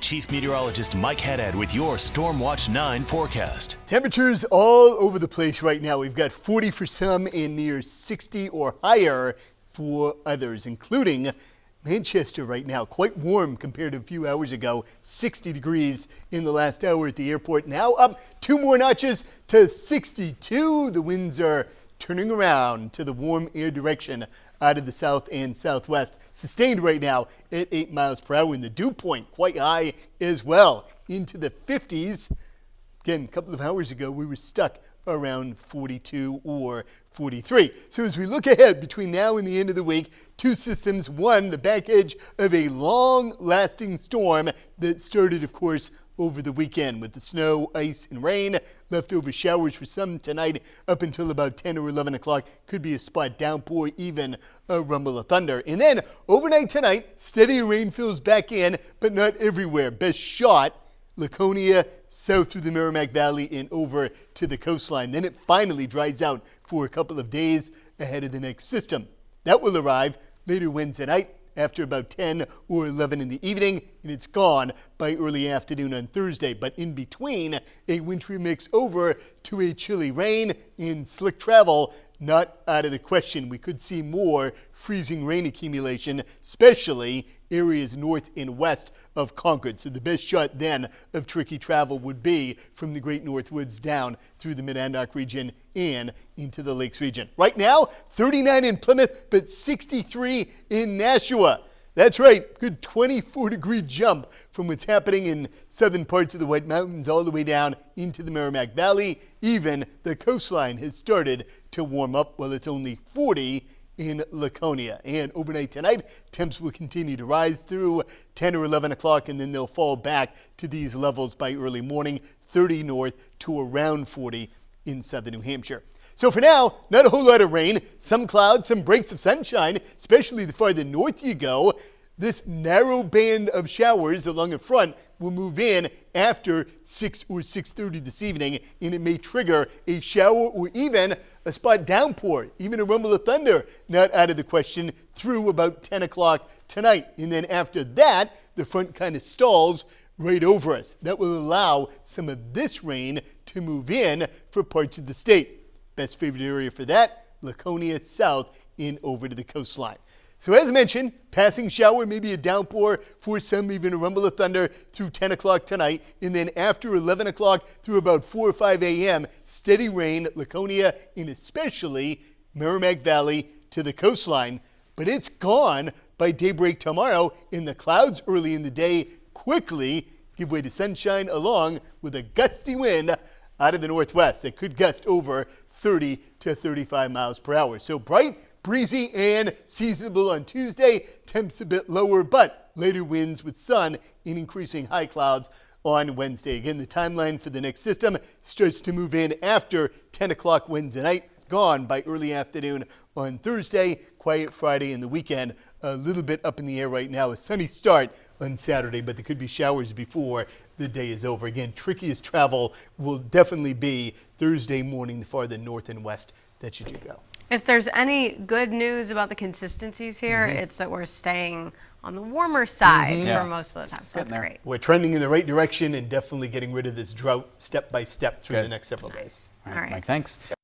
Chief Meteorologist Mike Haddad with your Storm Watch 9 forecast. Temperatures all over the place right now. We've got 40 for some and near 60 or higher for others, including Manchester right now. Quite warm compared to a few hours ago. 60 degrees in the last hour at the airport. Now up 2 more notches to 62. The winds are turning around to the warm air direction out of the south and southwest. Sustained right now at 8 miles per hour. And the dew point quite high as well, into the 50s. Again, a couple of hours ago, we were stuck around 42 or 43. So as we look ahead between now and the end of the week, 2 systems. One, the back edge of a long-lasting storm that started, of course, over the weekend with the snow, ice, and rain. Leftover showers for some tonight up until about 10 or 11 o'clock. Could be a spot downpour, even a rumble of thunder. And then overnight tonight, steady rain fills back in, but not everywhere. Best shot, Laconia, south through the Merrimack Valley and over to the coastline. Then it finally dries out for a couple of days ahead of the next system. That will arrive later Wednesday night after about 10 or 11 in the evening, and it's gone by early afternoon on Thursday. But in between, a wintry mix over to a chilly rain and slick travel, not out of the question. We could see more freezing rain accumulation, especially areas north and west of Concord. So the best shot then of tricky travel would be from the Great North Woods down through the Mid-Andock region and into the Lakes region. Right now, 39 in Plymouth, but 63 in Nashua. That's right, good 24-degree jump from what's happening in southern parts of the White Mountains all the way down into the Merrimack Valley. Even the coastline has started to warm up while it's only 40 in Laconia. And overnight tonight, temps will continue to rise through 10 or 11 o'clock, and then they'll fall back to these levels by early morning, 30 north to around 40 in southern New Hampshire. So for now, not a whole lot of rain, some clouds, some breaks of sunshine, especially the farther north you go. This narrow band of showers along the front will move in after 6 or 6:30 this evening, and it may trigger a shower or even a spot downpour, even a rumble of thunder, not out of the question, through about 10 o'clock tonight. And then after that, the front kind of stalls right over us. That will allow some of this rain to move in for parts of the state. Best favorite area for that, Laconia south in over to the coastline. So as mentioned, passing shower, maybe a downpour for some, even a rumble of thunder through 10 o'clock tonight. And then after 11 o'clock through about 4 or 5 a.m., steady rain, Laconia and especially Merrimack Valley to the coastline. But it's gone by daybreak tomorrow, and the clouds early in the day quickly give way to sunshine along with a gusty wind out of the northwest that could gust over 30 to 35 miles per hour. So bright, breezy, and seasonable on Tuesday. Temps a bit lower, but later winds with sun and increasing high clouds on Wednesday. Again, the timeline for the next system starts to move in after 10 o'clock Wednesday night. Gone by early afternoon on Thursday. Quiet Friday and the weekend. A little bit up in the air right now. A sunny start on Saturday, but there could be showers before the day is over. Again, trickiest travel will definitely be Thursday morning, the farther north and west that you do go. If there's any good news about the consistencies here, it's that we're staying on the warmer side for most of the time. So that's great. We're trending in the right direction and definitely getting rid of this drought step by step through the next several days. All right, Mike, thanks.